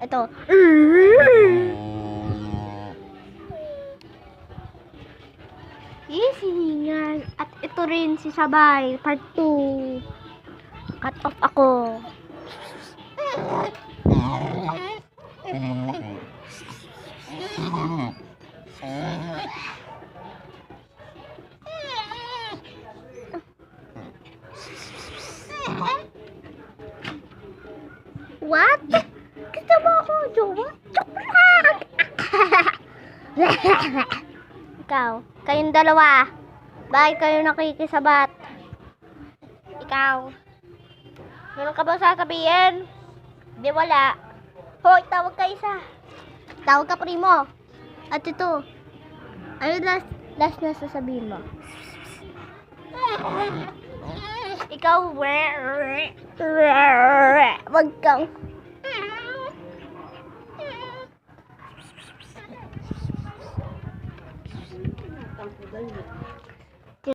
Ito. Hihingal. At ito rin si Sabay, part 2. Cut off ako. What? Gusto mo ako, jowa? Chocolate! Ikaw, kayong dalawa. Bakit kayo nakikisabat? Ikaw. Meron ka ba sasabihin? Di wala. Hoy, tawag ka isa. Tawag ka primo. At ito. Ano last na sasabihin mo? Ikaw, wag kang.